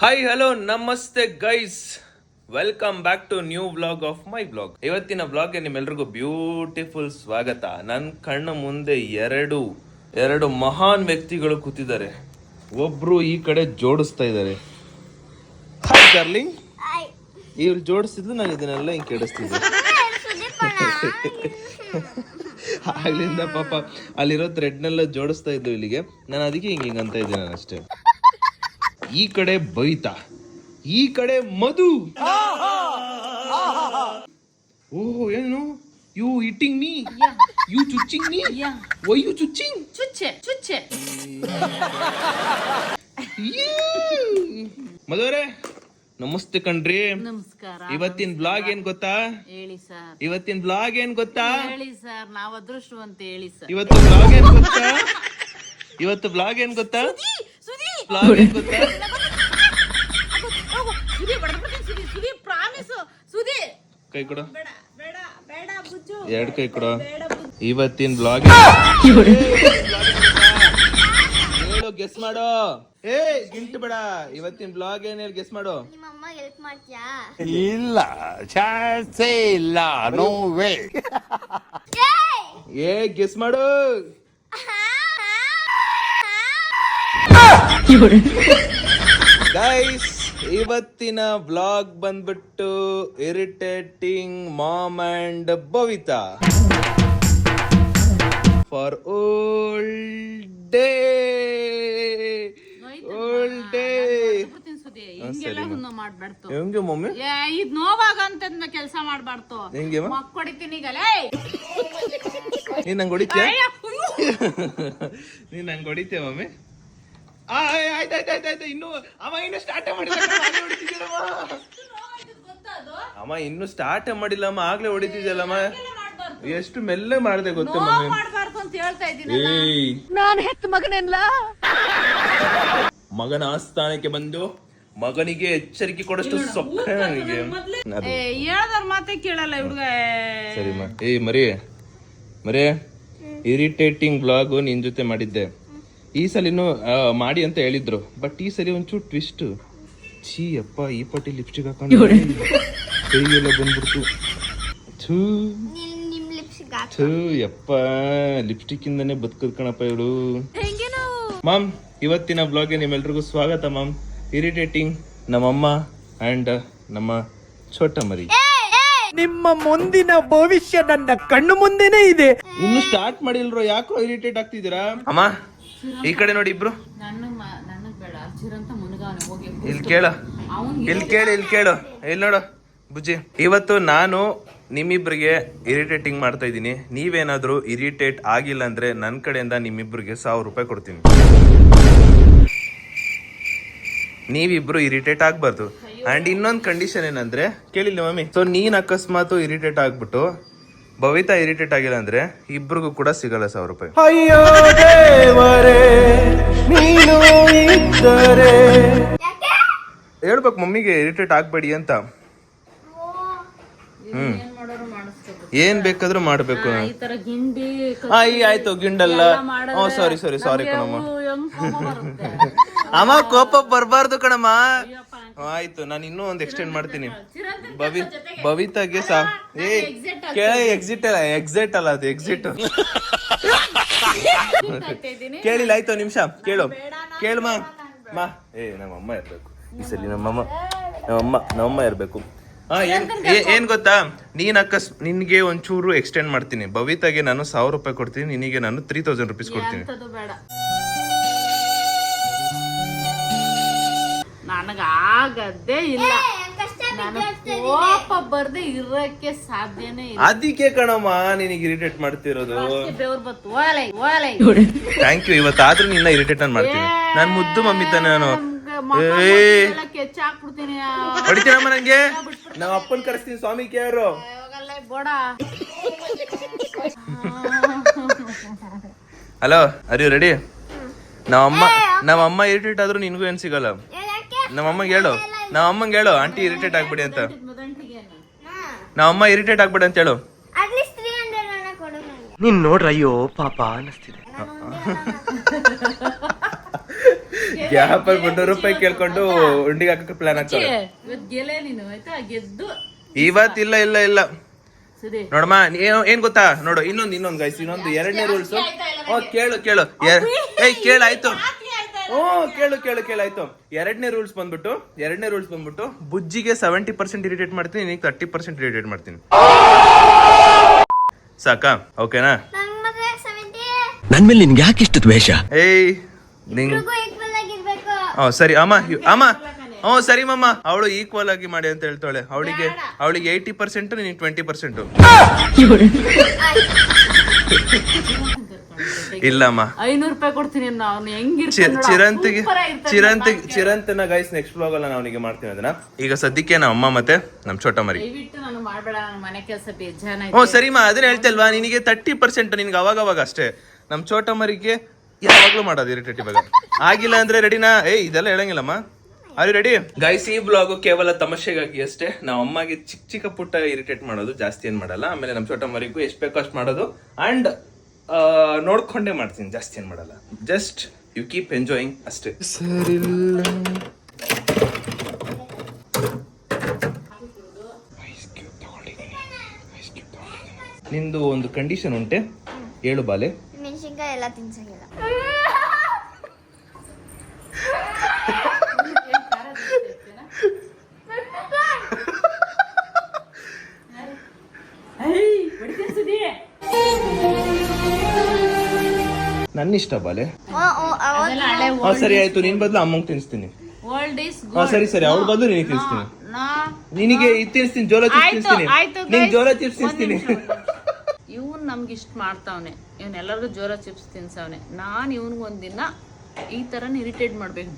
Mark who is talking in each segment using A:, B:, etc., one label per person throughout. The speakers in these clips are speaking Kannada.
A: ಹಾಯ್ ಹಲೋ ನಮಸ್ತೆ guys, welcome back to new vlog of my vlog. ಇವತ್ತಿನ ವ್ಲಾಗ್ಗೆ ನಿಮ್ಮೆಲ್ರಿಗೂ ಬ್ಯೂಟಿಫುಲ್ ಸ್ವಾಗತ. ನನ್ನ ಕಣ್ಣು ಮುಂದೆ ಎರಡು ಮಹಾನ್ ವ್ಯಕ್ತಿಗಳು ಕೂತಿದ್ದಾರೆ. ಒಬ್ರು ಈ ಕಡೆ ಜೋಡಿಸ್ತಾ ಇದ್ದಾರೆ. Hi darling. ಇವ್ರು ಜೋಡಿಸ್ತಿದ್ಲು, ನಾನು ಇದನ್ನೆಲ್ಲ ಹಿಂಗೆ ಕೆಡಿಸ್ತಿದ್ದೆ. ಆಗ್ಲಿಂದ ಪಾಪ ಅಲ್ಲಿರೋ ಥ್ರೆಡ್ನೆಲ್ಲ ಜೋಡಿಸ್ತಾ ಇದ್ದು ಇಲ್ಲಿಗೆ. ನಾನು ಅದಕ್ಕೆ ಹಿಂಗೆ ಅಂತ ಇದ್ದೆ ನಾನು ಅಷ್ಟೇ. ಈ ಕಡೆ ಬೈತಾ, ಈ ಕಡೆ ಮಧು. ಓಹೋ, ಏನು ಯು ಈಟಿಂಗ್ ಮೀ, ಯು ಚುಚ್ಚಿಂಗ್ ಮೀ, ವೈ ಯು ಚುಚ್ಚಿಂಗ್, ಚುಚ್ಚೆ. ಮಧುವರೇ ನಮಸ್ತೆ ಕಣ್ರಿ.
B: ನಮಸ್ಕಾರ.
A: ಇವತ್ತಿನ ಬ್ಲಾಗ್ ಏನ್ ಗೊತ್ತಾ?
B: ಹೇಳಿ ಸರ್.
A: ಇವತ್ತಿನ ಬ್ಲಾಗ್ ಏನ್ ಗೊತ್ತಾ?
B: ಹೇಳಿ ಸರ್, ನಾವ್ ಅದೃಷ್ಟವಂತ. ಹೇಳಿ ಸರ್.
A: ಇವತ್ತು ಬ್ಲಾಗ್ ಏನ್ ಗೊತ್ತಾ? ಬ್ಲಾಗ್ ಏನ್ ಗೊತ್ತಾ? ಬ್ಲಾಗ್ ಏನ್ ಗೊತ್ತಾ? ಕೈ ಕೊಡು, ಎರಡು ಕೈ ಕೊಡು. ಇವತ್ತಿನ ಬ್ಲಾಗ್ ಹೇಳು, ಗೆಸ್ ಮಾಡೋ. ಏ ಗಿಂಟ್ ಬೇಡ. ಇವತ್ತಿನ ಬ್ಲಾಗ್ ಏನ್ ಹೇಳಿ ಗೆಸ್ ಮಾಡೋ.
C: ಇಲ್ಲ, ಚಾನ್ಸೇ ಇಲ್ಲ, ನೋ ವೇ.
A: ಏ ಗೆಸ್ ಮಾಡು. ಗೈಸ್, ಇವತ್ತಿನ ಬ್ಲಾಗ್ ಬಂದ್ಬಿಟ್ಟು irritating mom and Bhavita for old day. ಹೆಂಗೆ ಮಮ್ಮಿ?
B: ಇದ್ ನೋವಾಗಂತ ಕೆಲ್ಸ ಮಾಡ್ಬಾರ್ದು.
A: ಹೆಂಗೆ
B: ಮಕ್ಕಳಿತೀನಿ ಈಗ.
A: ನೀನ್ ನಂಗೆ ಹೊಡಿತೀಯ? ನೀನ್ ನಂಗೆ ಹೊಡಿತೀಯ ಮಮ್ಮಿ? ಆಯ್ತಾಯ್ತಾಯ್ತಾಯ್ತು. ಇನ್ನು ಸ್ಟಾರ್ಟ್ ಮಾಡಿಲ್ಲ ಅಮ್ಮ, ಇನ್ನು ಸ್ಟಾರ್ಟ್ ಮಾಡಿಲ್ಲಮ್ಮ, ಆಗ್ಲೇ ಹೊಡಿತಿದ್ಯಲ್ಲಮ್ಮ. ಎಷ್ಟು ಮೆಲ್ಲ ಮಾಡ್ದೆ ಗೊತ್ತ ಮಮ್ಮಿ?
B: ನಾನು ಹೆತ್ತ ಮಗನೆಲ್ಲ
A: ಮಗನ ಆಸ್ಥಾನಕ್ಕೆ ಬಂದು ಮಗನಿಗೆ ಎಚ್ಚರಿಕೆ ಕೊಡಷ್ಟು ಸೊಕ್ಕ ನನಗೆ.
B: ಹೇಳದವ್ರ ಮಾತೇ ಕೇಳಲ್ಲ ಹುಡುಗ.
A: ಸರಿ ಮರಿ ಇರಿಟೇಟಿಂಗ್ ಬ್ಲಾಗ್ ನಿನ್ ಜೊತೆ ಮಾಡಿದ್ದೆ. ಈ ಸಲಿನೂ ಮಾಡಿ ಅಂತ ಹೇಳಿದ್ರು, ಬಟ್ ಈ ಸಲಿ ಒಂಚೂರು ಟ್ವಿಸ್ಟ್. ಛೀ ಅಪ್ಪ, ಈ ಪಟ್ಟಿ ಲಿಪ್ಸ್ಟಿಕ್ ಹಾಕೊಂಡು ಕೈಗೆಲ್ಲ ಬಂದ್ಬಿಡ್ತು. ಯಪ್ಪ, ಲಿಪ್ಸ್ಟಿಕ್ ಇಂದಾನೆ ಬದುಕದ್ ಕಣಪ್ಪ ಇವಳು. ಮಾಮ್, ಇವತ್ತಿನ ಬ್ಲಾಗ್ಗೆ ನಿಮ್ಮೆಲ್ರಿಗೂ ಸ್ವಾಗತ ಮಾಮ್. ಇರಿಟೇಟಿಂಗ್ ನಮ್ಮಮ್ಮ ಅಂಡ್ ನಮ್ಮ ಛೋಟ ಮರಿ.
C: ನಿಮ್ಮ ಮುಂದಿನ ಭವಿಷ್ಯ ನನ್ನ ಕಣ್ಣು ಮುಂದೆನೇ ಇದೆ.
A: ಇನ್ನು ಸ್ಟಾರ್ಟ್ ಮಾಡಿಲ್ರೋ, ಯಾಕೋ ಇರಿಟೇಟ್ ಆಗ್ತಿದ್ದೀರಾ? ಅಮ್ಮ ಈ ಕಡೆ ನೋಡಿ ಇಬ್ರು. ಇಲ್ಲಿ ಕೇಳು ಇಲ್ಲಿ ನೋಡು ಬುಜ್ಜಿ. ಇವತ್ತು ನಾನು ನಿಮ್ಮಿಬ್ರಿಗೆ ಇರಿಟೇಟಿಂಗ್ ಮಾಡ್ತಾ ಇದ್ದೀನಿ. ನೀವೇನಾದ್ರೂ ಇರಿಟೇಟ್ ಆಗಿಲ್ಲ ಅಂದ್ರೆ ನನ್ನ ಕಡೆಯಿಂದ ನಿಮ್ಮಿಬ್ರಿಗೆ 1000 ರೂಪಾಯಿ ಕೊಡ್ತೀನಿ. ನೀವಿಬ್ರು ಇರಿಟೇಟ್ ಆಗ್ಬಾರ್ದು. ಅಂಡ್ ಇನ್ನೊಂದು ಕಂಡೀಷನ್ ಏನಂದ್ರೆ, ಕೇಳಿಲ್ಲ ಮಮ್ಮಿ? ಸೊ ನೀನ್ ಅಕಸ್ಮಾತ್ ಇರಿಟೇಟ್ ಆಗ್ಬಿಟ್ಟು ಭವಿತಾ ಇರಿಟೇಟ್ ಆಗಿಲ್ಲ ಅಂದ್ರೆ ಇಬ್ರಿಗೂ ಕೂಡ ಸಿಗಲ್ಲ 1000 ರೂಪಾಯಿ.
C: ಅಯ್ಯೋ ದೇವರೇ, ನೀನು ಇದ್ದರೆ
A: ಹೇಳ್ಬೇಕು ಮಮ್ಮಿಗೆ ಇರಿಟೇಟ್ ಆಗ್ಬೇಡಿ ಅಂತ. ಏನ್ ಬೇಕಾದ್ರೂ ಮಾಡ್ಬೇಕು. ಆಯ್ತು, ಗಿಂಡಲ್ಲ. ಸಾರಿ ಕಣಮ್ಮ. ಅಮ್ಮ ಕೋಪ ಬರ್ಬಾರ್ದು ಕಣಮ್ಮ. ಆಯ್ತು, ನಾನು ಇನ್ನೂ ಒಂದು ಎಕ್ಸ್ಟೆಂಡ್ ಮಾಡ್ತೀನಿ. ಭವಿತಾಗೆ ಎಕ್ಸಿಟ್ ಅಲ್ಲ ಅದು ಎಕ್ಸಿಟ್. ಕೇಳಿಲ್ಲ, ಆಯ್ತು ನಿಮಿಷ ಕೇಳು ಮಾ. ನಮ್ಮಮ್ಮ ಇರ್ಬೇಕು ಈ ಸಲಿ. ನಮ್ಮಮ್ಮ ಇರ್ಬೇಕು. ಏನ್ ಗೊತ್ತಾ, ನಿನ್ಗೆ ಒಂಚೂರು ಎಕ್ಸ್ಟೆಂಡ್ ಮಾಡ್ತೀನಿ. ಭವಿತಾಗೆ ನಾನು 1000 ರೂಪಾಯಿ ಕೊಡ್ತೀನಿ, ನಿನಗೆ ನಾನು 3000 ರೂಪೀಸ್ ಕೊಡ್ತೀನಿ.
B: ನನಗಾಗದೇ ಇಲ್ಲ. ಕೋಪ ಬರ್ದೆ ಇರಕ್ಕೆ ಸಾಧ್ಯನೇ ಇಲ್ಲ.
A: ಅದಕ್ಕೆ ಕಣಮ್ಮ ನಿನಗೆ ಇರಿಟೇಟ್ ಮಾಡ್ತಿರೋದು. Thank you. ಇವತ್ತಾದ್ರೂ ನಿನ್ನ ಇರಿಟೇಟ್ ಮಾಡ್ತೀನಿ. ನಾನು ಮುದ್ದು ಮಮ್ಮಿ ತಾನೆ. ನಾನು ಹೊಡಿತೀನಮ್ಮ. ನಂಗೆ ನಾವ್ ಅಪ್ಪನ್ ಕರೆಸ್ತೀನಿ. ಸ್ವಾಮಿ ಕೇರು. ಹಲೋ, ಅರಿ ರೆಡಿ? ನಮ್ಮಮ್ಮ ಇರಿಟೇಟ್ ಆದ್ರೂ ನಿನ್ಗೂ ಏನ್ ಸಿಗಲ್ಲ. ನಮ್ಮಮ್ಮಂಗೆ ಹೇಳು ಆಂಟಿ ಇರಿಟೇಟ್ ಆಗ್ಬಿಡಿ ಅಂತ. ನಮ್ಮಮ್ಮ ಇರಿಟೇಟ್ ಆಗ್ಬೇಡಿ ಅಂತ ಹೇಳು.
C: ನೀನ್ ನೋಡ್ರ, ಅಯ್ಯೋ ಪಾಪ ಅನಿಸ್ತಿದೆ.
A: ಗ್ಯಾಪ್ ಅಲ್ಲಿ 300 ರೂಪಾಯಿ ಕೇಳ್ಕೊಂಡು ಉಂಡಿಗೆ ಹಾಕಕ್ಕೆ ಪ್ಲಾನ್ ಹಾಕ್ತಾರೆ.
B: ಇವತ್ತು ಗೆಲೆ ನೀನು ಆಯ್ತಾ, ಗೆದ್ದು
A: ಇವತ್ತಿಲ್ಲ ಇಲ್ಲ ಇಲ್ಲ
B: ಸುದಿ.
A: ನೋಡಮ್ಮ ಏನ್ ಗೊತ್ತಾ, ನೋಡು ಇನ್ನೊಂದು ಗೈಸ್, ಇನ್ನೊಂದು 2ನೇ ರೂಲ್ಸ್. ಕೇಳು ಕೇಳು ಆಯ್ತು. ಕೇಳಾಯ್ತು. 2ನೇ ರೂಲ್ಸ್ ಬಂದ್ಬಿಟ್ಟು ಬುಜ್ಜಿಗೆ 70% ಇರಿಟೇಟ್ ಮಾಡ್ತೀನಿ, ನಿನಗೆ 30% ಇರಿಟೇಟ್ ಮಾಡ್ತೀನಿ. ಸಾಕಾ? ಓಕೆನಾ?
C: ನನ್ ಮೇಲೆ ನಿನ್ಗೆ ಯಾಕೆ ಇಷ್ಟು ದ್ವೇಷ?
A: ಸರಿ ಅಮ್ಮ ಸರಿ ಮಮ್ಮ, ಅವಳು ಈಕ್ವಲ್ ಆಗಿ ಮಾಡಿ ಅಂತ ಹೇಳ್ತಾಳೆ. ಅವಳಿಗೆ 80%, ನಿನಗೆ 20%. ಇಲ್ಲಮ್ಮ
B: 500 ರೂಪಾಯಿ ಕೊಡ್ತೀನಿ. ಅವ್ನು ಹೆಂಗಿರ್ತಾನೆ
A: ಚಿರಂತನ ಗೈಸ್ ನೆಕ್ಸ್ಟ್ ಬ್ಲಾಗ್ ಅಲ್ಲ ನಾವು ಅವನಿಗೆ ಮಾಡ್ತೀನಿ ಅದನ್ನ. ಈಗ ಸದ್ಯಕ್ಕೆ ನಮ್ಮ ಅಮ್ಮ ಮತ್ತೆ ನಮ್ ಚೋಟ ಮರಿ.
B: ದಯವಿಟ್ಟು ನಾನು ಮಾಡ್ಬೇಡ, ನನ್ನ ಮನೆ ಕೆಲಸ ಬೇಜಾನ.
A: ಸರಿಮಾ, ಅದನ್ನ ಹೇಳ್ತಲ್ವಾ, ನಿನಗೆ 30%, ನಿನ್ಗೆ ಅವಾಗ ಅಷ್ಟೇ. ನಮ್ ಚೋಟ ಮರಿಗೆ ಯಾವಾಗ್ಲೂ ಮಾಡೋದು ಇರಿಟೇಟಿವ್ ಆಗ. ಆಗಿಲ್ಲ ಅಂದ್ರೆ ರೆಡಿನಾ? ಇದೆಲ್ಲ ಹೇಳಂಗಿಲ್ಲಮ್ಮ. ಅರಿ ರೆಡಿ ಗೈಸ್? ಈ ಬ್ಲಾಗ್ ಕೇವಲ ತಮಾಷೆಗಾಗಿ ಅಷ್ಟೇ. ನಾವು ಅಮ್ಮಗೆ ಚಿಕ್ಕ ಪುಟ್ಟ ಇರಿಟೇಟ್ ಮಾಡೋದು, ಜಾಸ್ತಿ ಏನ್ ಮಾಡಲ್ಲ. ಆಮೇಲೆ ನಮ್ ಚೋಟ ಮರಿಗೂ ಎಷ್ಟು ಬೇಕೋ ಅಷ್ಟು ಮಾಡೋದು, ಅಂಡ್ ನೋಡ್ಕೊಂಡೇ ಮಾಡ್ತೀನಿ, ಜಾಸ್ತಿ ಏನ್ ಮಾಡಲ್ಲ. ಜಸ್ಟ್ ಯು ಕೀಪ್ ಎಂಜಾಯಿಂಗ್ ಅಷ್ಟೇ. ಸರಿಲ್ಲ ನಿಂದು ಒಂದು ಕಂಡೀಷನ್ ಉಂಟೆ, ಹೇಳು ಬಾಲೆ.
D: ಮೆಣಸಿನ್ಕಾಯಿ ಎಲ್ಲ ತಿನ್ಸಂಗಿಲ್ಲ.
A: ನನ್ನ ಇಷ್ಟ ಬಾಲೆ. ಸರಿ ಆಯ್ತು, ನಿನ್ ಬದಲು ಅಮ್ಮಂಗ್ ತಿನ್ಸ್ತೀನಿ. ಸರಿ ಅವಳ ಬದಲು ನಿನಗೆ ತಿನ್ಸ್ತೀನಿ. ನಿನಗೆ ಇದು ತಿನ್ಸ್ತೀನಿ, ಜೋಳ ಚಿಪ್ಸ್ ತಿನ್ಸ್ತೀನಿ. ನಿಂಗೆ ಜೋಳ ಚಿಪ್ಸ್ ತಿನ್ಸ್ತೀನಿ.
B: ಇವನ್ ನಮ್ಗೆ ಇಷ್ಟ ಮಾಡ್ತಾವನೆ, ಇವನ್ ಎಲ್ಲರಿಗೂ ಜೋರ ಚಿಪ್ಸ್ ತಿನ್ಸವನೆ. ನಾನು ಇವನ್ಗೆ ಒಂದಿನ ಈ ತರನ ಇರಿಟೇಟ್ ಮಾಡ್ಬೇಕು.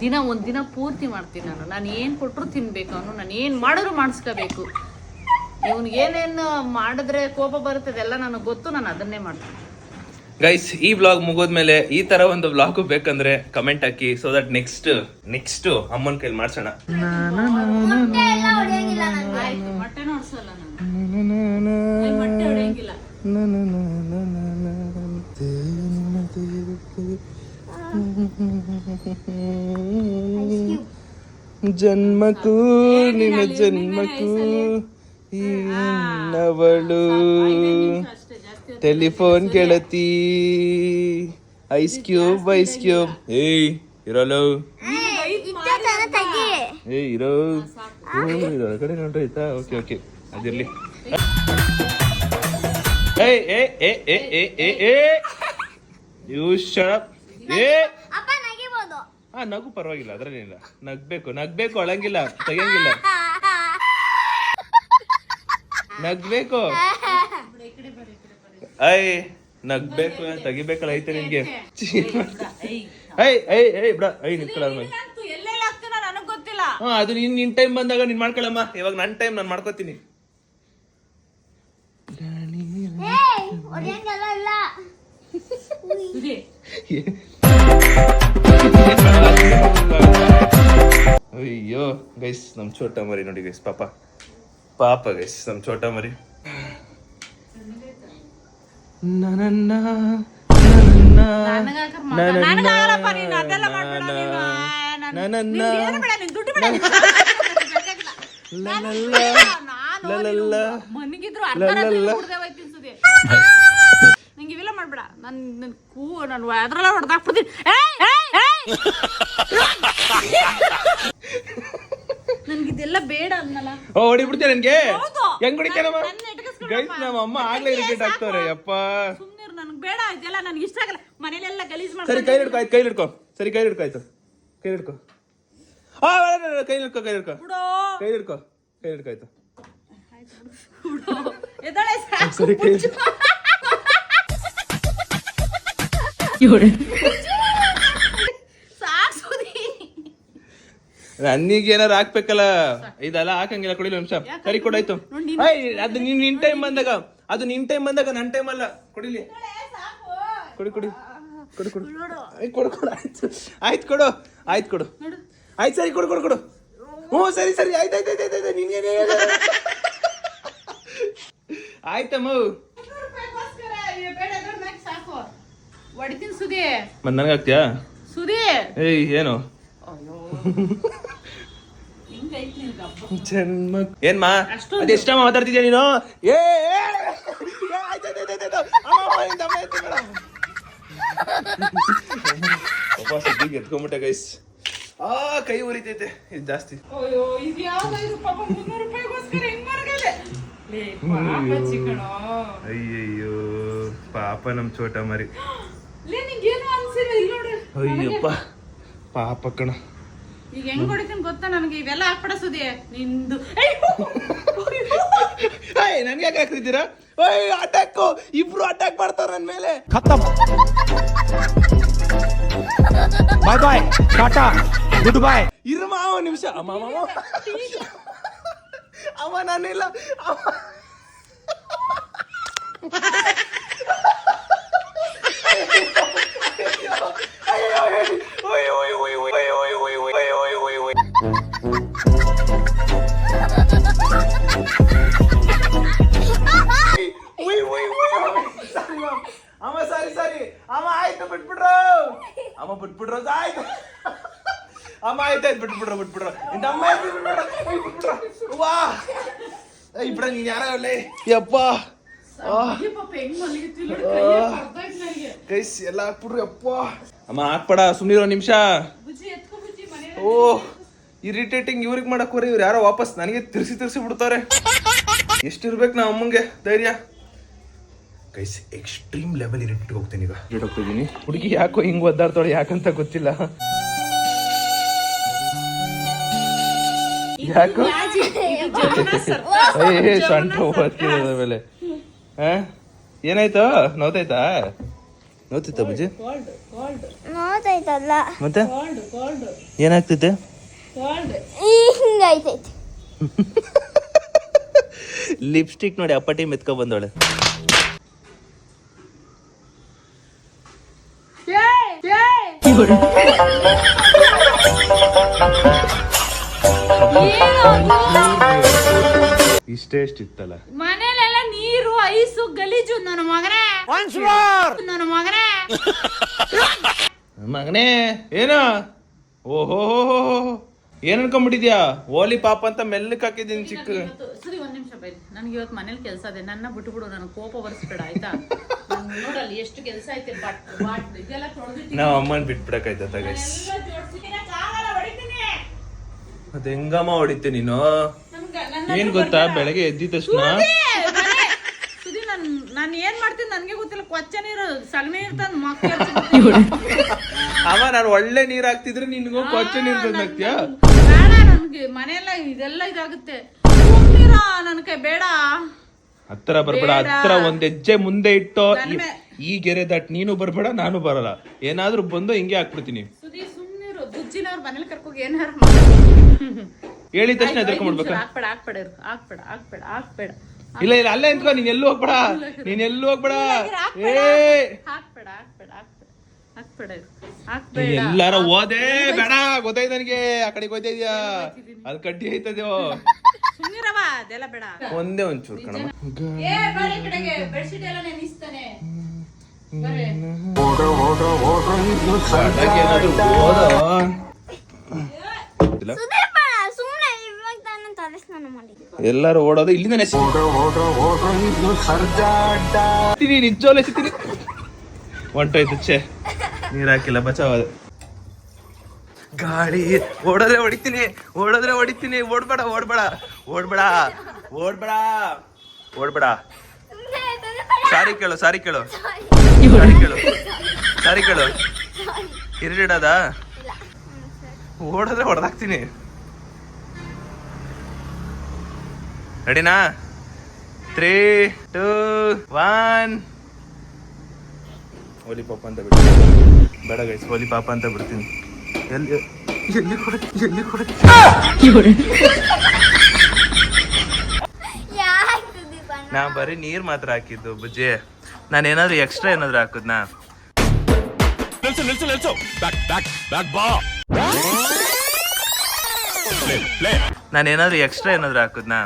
B: ದಿನ ಒಂದಿನ ಪೂರ್ತಿ ಮಾಡ್ತೀನಿ ನಾನು ಏನ್ ಕೊಟ್ರು ತಿನ್ಬೇಕು ಅವನು, ನಾನು ಏನ್ ಮಾಡಿದ್ರು ಮಾಡಿಸ್ಕೋಬೇಕು. ಇವನ್ಗೆ ಏನೇನು ಮಾಡಿದ್ರೆ ಕೋಪ ಬರುತ್ತದೆ ಎಲ್ಲ ನನಗೆ ಗೊತ್ತು, ನಾನು ಅದನ್ನೇ ಮಾಡ್ತೀನಿ.
A: ಗೈಸ್, ಈ ಬ್ಲಾಗ್ ಮುಗೋದ್ಮೇಲೆ ಈ ತರ ಒಂದು ಬ್ಲಾಗ್ ಬೇಕಂದ್ರೆ comment hockey, so that next ಅಮ್ಮನ ಕೈಲಿ ಮಾಡ್ಸೋಣ.
B: ಮೊಟ್ಟೆ ನೋಡ್ಸಲ್ಲ ನಾನು, ಮೊಟ್ಟೆ ಹೊಡೆಯಂಗಿಲ್ಲ.
A: ಜನ್ಮಕ್ಕೂ ನಿನ್ನ ಜನ್ಮಕ್ಕೂ ಅವಳು ಟೆಲಿಫೋನ್ ಗೆಳತಿ ಐಸ್ ಕ್ಯೂಬ್ ಇರೋಲು ಇರೋ ಕಡೆ ನೋಡ್ರಿ ಆಯ್ತಾ. ಓಕೆ ಅದಿರ್ಲಿ. You shut up. ನಗು ಪರವಾಗಿಲ್ಲ, ಅದ್ರಲ್ಲೇನಿಲ್ಲ. ನಗ್ಬೇಕು ಅಳಂಗಿಲ್ಲ, ತೆಗಿಯಂಗಿಲ್ಲ. ನಗ್ಬೇಕು ನಗ್ಬೇಕು, ತೆಗಿಬೇಕಲ್ಲ ಐತೆ ನಿನ್ಗೆ. ಅದು ನಿನ್ ಟೈಮ್ ಬಂದಾಗ ನೀನ್ ಮಾಡ್ಕೊಳಮ್ಮ. ಇವಾಗ ನನ್ ಟೈಮ್ ನಾನು ಮಾಡ್ಕೋತೀನಿ. ಅಯ್ಯೋ ಗೈಸ್, ನಮ್ ಚೋಟ ಮರಿ ನೋಡಿ ಗೈಸ್, ಪಾಪ ಗೈಸ್, ನಮ್ ಚೋಟ ಮರಿ.
B: ನಂಗೆ ಇವೆಲ್ಲ ಮಾಡ್ಬೇಡ, ನಾನು ಅದ್ರಲ್ಲ ಹೊಡೆದಾಕ್ಬಿಡ್ತೀನಿ. ನನ್ಗಿದೆಲ್ಲ ಬೇಡ ಅನ್ನಲ್ಲ.
A: ಹೊಡಿಬಿಡ್ತೇನೆ ನನ್ಗೆ. ಹೆಂಗ್ ಹೊಡಿತೇನಮ್ಮ ಗೈಸ್? ನಮ್ಮ ಅಮ್ಮ ಆಗ್ಲೇ ಇರಿಟೇಟ್ ಆಗ್ತವ್ರೆ. ಯಪ್ಪ
B: ಸುಮ್ನಿರು, ನನ್ಗೆ ಬೇಡ ಇದೆಲ್ಲ, ನನ್ಗೆ ಇಷ್ಟ ಆಗಲ್ಲ. ಮನೇಲೆಲ್ಲ ಗಲೀಜ್ ಮಾಡಿ.
A: ಸರಿ ಕೈ ಹಿಡ್ಕೊ. ಸರಿ ಕೈ ಹಿಡ್ಕೊ ಆಯ್ತು. ಕೈ ಹಿಡ್ಕೊ ಆಯ್ತು. ಸರಿ ಕೈ ನನಗೆ ಏನಾರು ಹಾಕ್ಬೇಕಲ್ಲ, ಇದೆಲ್ಲ ಹಾಕಂಗಿಲ್ಲ. ಕೊಡಿಲ್ಲ ನಿಮಿಷ. ಸರಿ ಕೊಡಾಯ್ತು. ಅದು ನಿನ್ ಟೈಮ್ ಬಂದಾಗ, ನನ್ ಟೈಮ್ ಅಲ್ಲ. ಕೊಡಿಲಿ, ಕೊಡು. ಆಯ್ತು ಕೊಡು. ಆಯ್ತು ಸರಿ ಕೊಡು. ಹ್ಞೂ ಸರಿ ಆಯ್ತು. ನಿನ್ಗೇನೆ ಆಯ್ತಮ್ಮ.
B: ಹೊಡಿತೀನಿ ಸುದಿ.
A: ನನಗಾಗ್ತೀಯಾ?
B: ಸುದಿ
A: ಏಯ್ ಏನು
B: ಅಯ್ಯೋ ಹಿಂಗೈತ್ ನಿನ್ಗೆ ಹಬ್ಬ.
A: ಜನ್ಮ ಏನ್ಮಾ
B: ಅಷ್ಟೊಂದು.
A: ಅದೆಷ್ಟಮ್ಮ ಮಾತಾಡ್ತಿದ್ಯಾ ನೀನು ಏ ಆಯ್ತು, ಅಮ್ಮ, ಇಂದ ಅಮ್ಮ ಎತ್ತು ಬೇಡ. ಪಾಪ ಸದ್ಯಕ್ಕೆ ಎತ್ಕೊಂಬಿಟ್ಟೆ ಗೈಸ್. ಕೈ ಉರಿತೈತೆ ಇದು ಜಾಸ್ತಿ.
B: ಅಯ್ಯೋ ಇದು ಯಾವ್ದು ಇದು ಪಾಪ 300 ರೂಪಾಯಿಗೋಸ್ಕರ ಹೆಂಗ್ ಮರ್ಗದೆ ಲೇ ಪಾಪ ಚಿಕ್ಕಣೋ.
A: ಅಯ್ಯಯ್ಯೋ ಪಾಪ ನಮ್ ಚೋಟ ಮರಿ.
B: ಲೇ ನಿಂಗೇನು ಅನ್ಸಿಲ್ಲ ಇಲ್ಲಿ ನೋಡು.
A: ಅಯ್ಯಪ್ಪ ಪಾಪ ಕಣ.
B: ಈಗ ಹೆಂಗ್ ಹೊಡಿತೀನಿ ಗೊತ್ತಾ ನನಗೆ ಇವೆಲ್ಲ ಹಾಕ್ಬಿಡ ಸುದಿ ನಿಂದು.
A: ನನ್ಗೆ ಯಾಕೆ ಹಾಕ್ತಿದ್ದೀರಾ? ಅಟ್ಯಾಕ್ ಇಬ್ರು ಅಟ್ಯಾಕ್ ಮಾಡ್ತಾರ ನನ್ ಮೇಲೆ.
C: ಖತಮ್. ಬಾಯ್ ಬಾಯ್, ಟಾಟಾ, ಗುಡ್ ಬಾಯ್.
A: ಇರಮ್ಮ ಒಂದ್ ನಿಮಿಷ. ಅಮ್ಮ ನಾನಿಲ್ಲ. ಅಮ್ಮ ಸಾರಿ ಅಮ್ಮ ಆಯ್ತು ಬಿಟ್ಬಿಡ್ರು. ಅಮ್ಮ ಬಿಟ್ಬಿಡ್ರು ಆಯ್ತು. ಅಮ್ಮ ಆಯ್ತಾಯ್ತು ಬಿಟ್ಬಿಡ್ರು. ನಿನ್ನ ಅಮ್ಮ ಆಯ್ತು ಬಿಟ್ಬಿಡ್ರು. ವಾ ಇಬ್ರ ನೀನ್ ಯಾರ ಯಪ್ಪ
B: ಪಾಪ ಹೆಂಗ್ ಮಲಗಿತ್ತು ನನಗೆ.
A: ಗೈಸ್ ಎಲ್ಲ ಹಾಕ್ಬಿಡ್ರು ಯಪ್ಪ. ಅಮ್ಮ ಹಾಕ್ಬೇಡ ಸುಮ್ಮನಿರೋ ನಿಮಿಷ.
B: ಬುಜ್ಜಿ ಎತ್ಕೊ ಬುಜ್ಜಿ ಮನೆ.
A: ಓ ಇರಿಟೇಟಿಂಗ್ ಇವ್ರಿಗೆ ಮಾಡಕ್ ಹೋರಿ ಇವ್ರು ಯಾರೋ ವಾಪಸ್ ನನಗೆ ತಿರ್ಸಿ ಬಿಡ್ತಾರೆ. ಎಷ್ಟಿರ್ಬೇಕು ನಾ ಅಮ್ಮಂಗೆ ಧೈರ್ಯ. ಗೈಸ್ ಎಕ್ಸ್ಟ್ರೀಮ್ ಲೆವೆಲ್ ಇರಿಟೇಟ್ ಹೋಗ್ತೀನಿ ಈಗ. ಹೋಗ್ತಿದ್ದೀನಿ. ಹುಡುಗಿ ಯಾಕೋ ಹಿಂಗ್ ಒದ್ದಾಡ್ತಾಳೆ ಯಾಕಂತ ಗೊತ್ತಿಲ್ಲ. ಯಾಕೋ ಸಣ್ಣ ಓದ್ತಿರೋದ ಮೇಲೆ ಏನಾಯ್ತು? ನೋವ್ತೈತಾ ಬುಜ್ಜಿ?
D: ನೋಡ್ತೈತಲ್ಲ
A: ಮತ್ತೆ ಏನಾಗ್ತೈತೆ?
D: ಹಿಂಗೈತೈತಿ.
A: ಲಿಪ್ಸ್ಟಿಕ್ ನೋಡಿ ಅಪ್ಪಟಿ ಮೆತ್ಕೊ ಬಂದವಳೆ. ಇಷ್ಟೇ ಇತ್ತಲ್ಲ
B: ಮನೇಲೆಲ್ಲ ನೀರು ಐಸು ಗಲೀಜು. ನನ್ನ ಮಗನೇ
A: ಮಗನೇ ಏನು ಓಹೋ ಏನ್ ಅನ್ಕೊಂಡ್ಬಿಟ್ಟಿದ್ಯಾ? ಓಲಿ ಪಾಪ ಅಂತ ಮೆಲ್ಲಕ್ ಹಾಕಿದ್ದೀನಿ ಚಿಕ್ಕ.
B: ಸರಿ ಒಂದ್ ನಿಮಿಷ ಬೈಲಿ. ನನ್ಗೆ ಇವತ್ತು ಮನೇಲಿ ಕೆಲಸ ಇದೆ. ನನ್ನ ಬಿಟ್ಬಿಡು, ನನಗೆ ಕೋಪ ಬರ್ಸ್ಬೇಡ ಆಯ್ತಾ? ನೋಡಲ್ಲಿ ಎಷ್ಟು ಕೆಲಸ ಐತೆ. ಇದೆಲ್ಲ ತೊಳೆದಿಟ್ಟು
A: ನಾವ್ ಅಮ್ಮನ್ ಬಿಟ್ಬಿಡಕಾಯ್ತ ಗೈಸ್. ಅದ ಹೆಂಗಮ್ಮ ಹೊಡಿತೆ ನೀನು? ಏನ್ ಗೊತ್ತಾ, ಬೆಳಗ್ಗೆ ಎದ್ದಿದ ತಕ್ಷಣ
B: ಸುದಿ ನಾನು ಏನ್ ಮಾಡ್ತೀನಿ ನನ್ಗೆ ಗೊತ್ತಿಲ್ಲ. ಕೊಚ್ಚ ನೀರು ಸಗಣಿ ಇರ್ತದ ಮಕ್ಕಳ.
A: ಅಮ್ಮ ನಾನು ಒಳ್ಳೆ ನೀರ್ ಹಾಕ್ತಿದ್ರೆ ನಿನ್ಗೋ ಕೊಚ್ಚ ನೀರ್ ತಂದಾಕ್ತಿಯಾ?
B: ಬೇಡ ನನ್ಗೆ ಮನೆಯೆಲ್ಲ ಇದೆಲ್ಲ ಇದಾಗುತ್ತೆ. ನೀರ ನನ್ ಕೈ ಬೇಡ.
A: ಹತ್ರ ಬರ್ಬೇಡ. ಹತ್ರ ಒಂದ್ ಹೆಜ್ಜೆ ಮುಂದೆ ಇಟ್ಟು ಈ ಗೆರೆ ದಾಟ್ ನೀನು ಬರ್ಬೇಡ, ನಾನು ಬರಲ್ಲ. ಏನಾದ್ರೂ ಬಂದು ಹಿಂಗೆ ಹಾಕ್ಬಿಡ್ತೀನಿ.
B: ಸುದಿ ಸುಮ್ನಿರು. ಬುಜ್ಜಿನವ್ರ ಮನೇಲಿ ಕರ್ಕೋಗಿ ಏನಾರು
A: ಹೇಳಿದ ತಕ್ಷಣ ಎದ್ರಕೊಂಡ್ಬಿಡ್ಬೇಕು.
B: ಹಾಕ್ಬೇಡ.
A: ಇಲ್ಲ ಅಲ್ಲೇ ನಿಂತ್ಕೊ. ನೀನ್ ಎಲ್ಲೂ ಹೋಗ್ಬೇಡ. ಎಲ್ಲಾರ ಓದೇ ಬೇಡ. ಗೊತ್ತಾಯ್ತು ನನಗೆ. ಆ ಕಡೆಗೆ ಹೋಯ್ತಾ ಅದು ಕಡ್ಡಿ ಐತದ್ಯೋ.
B: ಸುಮ್ನಿರವ ಅದೆಲ್ಲ ಬೇಡ.
A: ಒಂದೇ ಒಂಚೂರು ಕಣಮ್ಮ.
B: ಬೆಡ್ಶೀಟ್ ಎಲ್ಲ ನೆನಿಸ್ತಾನೆ.
D: ಸುಮ್ನೆ ಇವಾಗ ತಾನು ತಲೆ ಸ್ನಾನ ಮಾಡಿ
A: ಎಲ್ಲಾರು ಓಡೋದು ಇಲ್ಲಿಂದ ನಿಜೋಲೆ ಸಿಗ್ತೀನಿ. ಹೊಂಟೋಯ್ತು ಛೇ. ನೀರ್ ಹಾಕಿಲ್ಲ ಬಚಾವ. ಗಾಡಿ ಓಡೋದ್ರೆ ಹೊಡಿತೀನಿ. ಓಡ್ಬೇಡ. ಸಾರಿ ಕೇಳು ಇರಿಟೇಟ್ ಅದ. ಓಡೋದ್ರೆ ಹೊಡೆದಾಕ್ತೀನಿ. ರೆಡಿನಾ? 3, 2, 1. ಓಲಿ ಪಾಪ ಅಂತ ಬಿಡ್ತೀನಿ. ಬೇಡ ಗೈಸ್, ಓಲಿ ಪಾಪ ಅಂತ ಬಿಡ್ತೀನಿ. ಎಲ್ಲಿ ನಾ ಬರೀ ನೀರ್ ಮಾತ್ರ ಹಾಕಿದ್ದು ಬುಜ್ಜಿ. ನಾನೇನಾದ್ರು ಎಕ್ಸ್ಟ್ರಾ ಏನಾದ್ರು ಹಾಕುದ್ನಾ? ನಿಲ್ಸು. ನಾನೇನಾದ್ರು ಎಕ್ಸ್ಟ್ರಾ ಏನಾದ್ರು ಹಾಕುದ್ನಾ?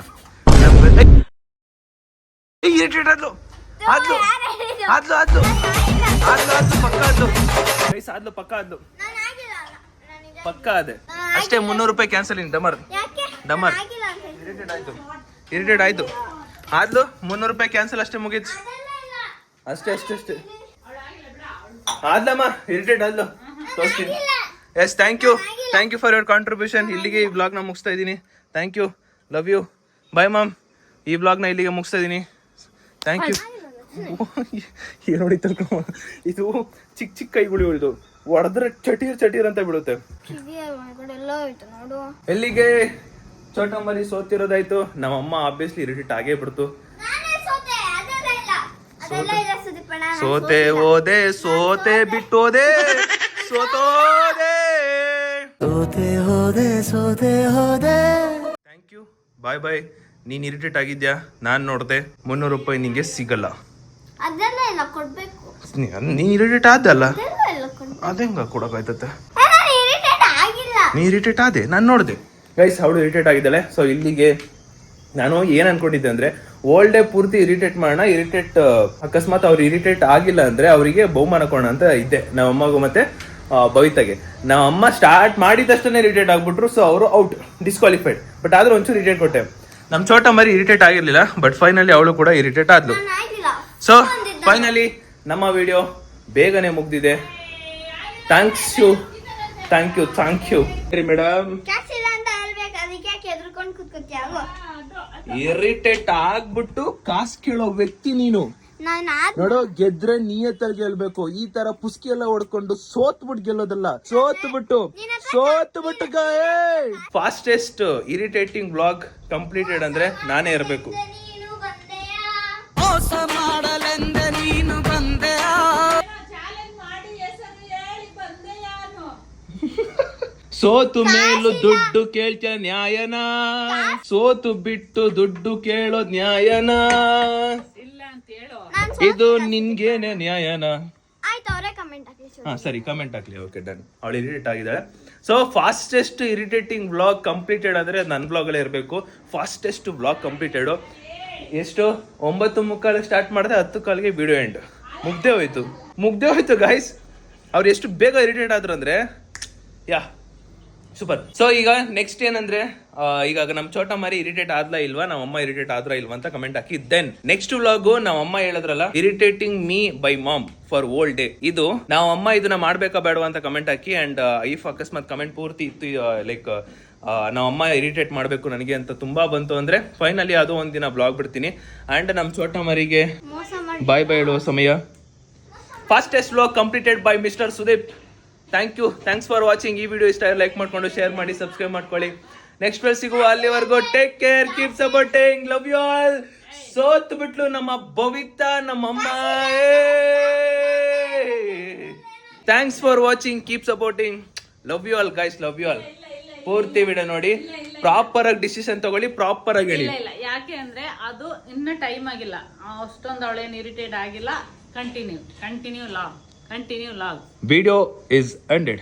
A: ಪಕ್ಕ ಆದ್ಲು. ಪಕ್ಕ ಅದೇ ಅಷ್ಟೇ. 300 ರೂಪಾಯಿ ಕ್ಯಾನ್ಸಲ್ ಇನ್ ಡಮರ್
D: ಯಾಕೆ
A: ಡಮರ್
D: ಆಗಿಲ್ಲ ಅಂತ ಹೇಳಿ.
A: ಇರಿಟೇಟ್ ಆಯ್ತು ಆದ್ಲು 300 ರೂಪಾಯಿ ಕ್ಯಾನ್ಸಲ್ ಅಷ್ಟೇ ಮುಗೀತು. ಅಷ್ಟೇ ಆದ್ಲಮ್ಮ ಇರಿಟೇಟ್ ಆದ್ಲು ತೋರಿಸ್ತೀನಿ. Yes thank you for your contribution. ಇಲ್ಲಿಗೆ ಈ ಬ್ಲಾಗ್ನ ಮುಗಿಸ್ತಾ ಇದ್ದೀನಿ. Thank you, love you, bye mom. ಈ ಬ್ಲಾಗ್ನ ಇಲ್ಲಿಗೆ ಮುಗಿಸ್ತಾ ಇದ್ದೀನಿ. Thank you. ನೋಡಿ ಇದು ಚಿಕ್ಕ ಕೈಗಳು ಇದು ಹೊಡೆದ್ರೆ ಚಟೀರ್ ಅಂತ ಬಿಡುತ್ತೆ.
D: ಎಲ್ಲ ಹೋಯ್ತು ನೋಡು.
A: ಎಲ್ಲಿಗೆ ಚೋಟ ಮರಿ ಸೋತಿರೋದಾಯ್ತು. ನಮ್ಮಮ್ಮ ಆಬ್ವಿಯಸ್ಲಿ ಇರಿಟೇಟ್ ಆಗೇ ಬಿಡ್ತು.
D: ನಾನೇ ಸೋತೆ, ಅದೆಲ್ಲ ಇಲ್ಲ. ಅದೆಲ್ಲ ಇಲ್ಲ ಸುದೀಪಣ್ಣ.
A: ಸೋತೆ ಬಿಟ್ಟೋದೆ ಸೋತೆ. ಥ್ಯಾಂಕ್ ಯು, ಬಾಯ್. ನೀನ್ ಇರಿಟೇಟ್ ಆಗಿದ್ಯಾ, ನಾನ್ ನೋಡ್ದೆ. 300 ರೂಪಾಯಿ ನಿಂಗೆ ಸಿಗಲ್ಲ.
D: ಅದೆಲ್ಲ ಇಲ್ಲ ಕೊಡ್ಬೇಕು.
A: ನೀನ್ ಇರಿಟೇಟ್ ಆದಲ್ಲ,
D: ಅದೆಲ್ಲ ಇಲ್ಲ ಕೊಡ್ಬೇಕು.
A: ಅದೇಂಗ ಕೊಡಕಾಯ್ತತೆ.
D: ನಾನು ಇರಿಟೇಟ್ ಆಗಿಲ್ಲ.
A: ನೀ ಇರಿಟೇಟ್ ಆದೆ, ನಾನು ನೋಡ್ದೆ. ಗೈಸ್ ಅವಳು ಇರಿಟೇಟ್ ಆಗಿದ್ದಾಳೆ. ಸೊ ಇಲ್ಲಿಗೆ ನಾನು ಏನ್ ಅನ್ಕೊಂಡಿದ್ದೆ ಅಂದ್ರೆ ಓಲ್ಡ್ ಡೇ ಪೂರ್ತಿ ಇರಿಟೇಟ್ ಮಾಡೋಣ. ಅಕಸ್ಮಾತ್ ಅವ್ರು ಇರಿಟೇಟ್ ಆಗಿಲ್ಲ ಅಂದ್ರೆ ಅವರಿಗೆ ಬಹುಮಾನ ಕೊಡೋಣ ಅಂತ ಇದ್ದೆ, ನಮ್ಮಮ್ಮಗೂ ಮತ್ತೆ ಭವಿತಾಗೆ. ನಮ್ಮಮ್ಮ ಸ್ಟಾರ್ಟ್ ಮಾಡಿದಷ್ಟೇ ಇರಿಟೇಟ್ ಆಗ್ಬಿಟ್ರು. ಸೊ ಅವರು ಔಟ್, ಡಿಸ್ಕ್ವಾಲಿಫೈಡ್. ಬಟ್ ಆದ್ರೂ ಒಂಚೂರು ಇರಿಟೇಟ್ ಕೊಟ್ಟೆ. ನಮ್ ಚೋಟ ಮರಿ ಇರಿಟೇಟ್ ಆಗಿರ್ಲಿಲ್ಲ, ಬಟ್ ಫೈನಲಿ ಅವಳು ಕೂಡ ಇರಿಟೇಟ್ ಆದ್ಲು.
D: ನಾನು ಆಗಿಲ್ಲ.
A: ಸೊ ಫೈನಲಿ ನಮ್ಮ ವಿಡಿಯೋ ಬೇಗನೆ ಮುಗ್ದಿದೆ. Thank you madam.
D: ಕ್ಯಾಶ್ ಇಲ್ಲ ಅಂತ ಹೇಳ್ಬೇಕು, ಅದಕ್ಕೆ ಯಾಕೆ ಎದ್ರುಕೊಂಡು ಕೂತ್ಕೊತೀಯ?
A: ಇರಿಟೇಟ್ ಆಗ್ಬಿಟ್ಟು ಕಾಸು ಕೇಳೋ ವ್ಯಕ್ತಿ ನೀನು.
D: ನಾನು
A: ನೋಡೋ, ಗೆದ್ರೆ ನಿಯತ್ತಲ್ಲಿ ಗೆಲ್ಬೇಕು. ಈ ತರ ಪುಸ್ಕಿ ಎಲ್ಲ ಹೊಡ್ಕೊಂಡು ಸೋತ್ಬಿಟ್ಟು ಗೆಲ್ಲೋದಲ್ಲ. ಸೋತ್ಬಿಟ್ಟು ಫಾಸ್ಟೆಸ್ಟ್ ಇರಿಟೇಟಿಂಗ್ ಬ್ಲಾಗ್ ಕಂಪ್ಲೀಟೆಡ್ ಅಂದ್ರೆ ನಾನೇ ಇರಬೇಕು.
D: ನೀನು ಬಂದೆಯಾ?
A: ಸೋತು ಮೇಲೂ ದುಡ್ಡು ಕೇಳ್ತ ನ್ಯಾಯನ, ಸೋತು ಬಿಟ್ಟು ದುಡ್ಡು ಕೇಳೋದ್ ನ್ಯಾಯನ, ಇದು ನಿನ್ಗೇನೆ ನ್ಯಾಯನ?
D: ಆಯ್ತು, ಅವರೇ ಕಮೆಂಟ್ ಹಾಕಿ.
A: ಹಾ ಸರಿ, ಕಮೆಂಟ್ ಹಾಕ್ಲಿ. Okay done. ಅವಳು ಇರಿಟೇಟ್ ಆಗಿದ್ದಾಳೆ. So fastest irritating blog completed ಅಂದ್ರೆ ನನ್ನ ಬ್ಲಾಗಲ್ಲೇ ಇರಬೇಕು. ಫಾಸ್ಟೆಸ್ಟ್ ಬ್ಲಾಗ್ ಕಂಪ್ಲೀಟೆಡ್ ಎಷ್ಟು 9:45 ಸ್ಟಾರ್ಟ್ ಮಾಡಿದೆ, 10:15 ವಿಡಿಯೋ ಎಂಡ್. ಮುಗ್ದೇ ಹೋಯ್ತು ಗೈಸ್. ಅವ್ರು ಎಷ್ಟು ಬೇಗ ಇರಿಟೇಟ್ ಆದ್ರು ಅಂದ್ರೆ ಯಾ ಸೂಪರ್. ಸೊ ಈಗ ನೆಕ್ಸ್ಟ್ ಏನಂದ್ರೆ ಈಗ ನಮ್ಮ ಚೋಟ ಮರಿ ಇರಿಟೇಟ್ ಆದ್ಲಾ ಇಲ್ವಾ, ನಮ್ಮ ಅಮ್ಮ ಇರಿಟೇಟ್ ಆದ್ರಾ ಇಲ್ವಾ ಅಂತ ಕಮೆಂಟ್ ಹಾಕಿ. ದೆನ್ ನೆಕ್ಸ್ಟ್ ವ್ಲಾಗು ನಮ್ಮ ಅಮ್ಮ ಹೇಳಿದ್ರಲ್ಲ, irritating me by mom for old day. ಇದು ನಾವು ಅಮ್ಮ ಇದನ್ನ ಮಾಡ್ಬೇಕಾ ಬೇಡವಾ ಅಂತ ಕಮೆಂಟ್ ಹಾಕಿ. ಅಂಡ್ ಇಫ್ ಅಕಸ್ಮಾತ್ ಕಮೆಂಟ್ ಪೂರ್ತಿ ಇತ್ತು ಲೈಕ್ ನಮ್ಮ ಅಮ್ಮ ಇರಿಟೇಟ್ ಮಾಡಬೇಕು ನನಗೆ ಅಂತ ತುಂಬಾ ಬಂತು ಅಂದ್ರೆ ಫೈನಲಿ ಅದು ಒಂದಿನ ಬ್ಲಾಗ್ ಬಿಡ್ತೀನಿ. ಅಂಡ್ ನಮ್ಮ ಚೋಟ ಮರಿಗೆ ಬಾಯ್ ಹೇಳುವ ಸಮಯ. Fastest vlog completed by mister Sudeep. Thanks for watching. ಈ ವಿಡಿಯೋ ಇಷ್ಟ ಲೈಕ್ ಮಾಡ್ಕೊಂಡು ಶೇರ್ ಮಾಡಿ, ಸಬ್ಸ್ಕ್ರೈಬ್ ಮಾಡ್ಕೊಳ್ಳಿ. ನೆಕ್ಸ್ಟ್ ವೇಳೆ ಸಿಗುವ, ಅಲ್ಲಿವರೆಗೂ take care, keep supporting, love you all. ಸೋತ್ ಬಿಟ್ಲು ನಮ್ಮ ಭವಿತಾ, ನಮ್ಮಮ್ಮ. Thanks for watching, keep supporting, love you all guys, love you all. ಪೂರ್ತಿ ವಿಡಿಯೋ ನೋಡಿ, ಪ್ರಾಪರ್ ಆಗಿ ಡಿಸಿಷನ್ ತಗೊಳ್ಳಿ, ಪ್ರಾಪರ್ ಆಗಿ ಹೇಳಿ.
B: ಇಲ್ಲ ಯಾಕೆ ಅಂದ್ರೆ ಅದು ಇನ್ನ ಟೈಮ್ ಆಗಿಲ್ಲ, ಅಷ್ಟೊಂದು ಅವಳೇನು ಇರಿಟೇಟ್ ಆಗಿಲ್ಲ. Continue log.
A: Video is ended.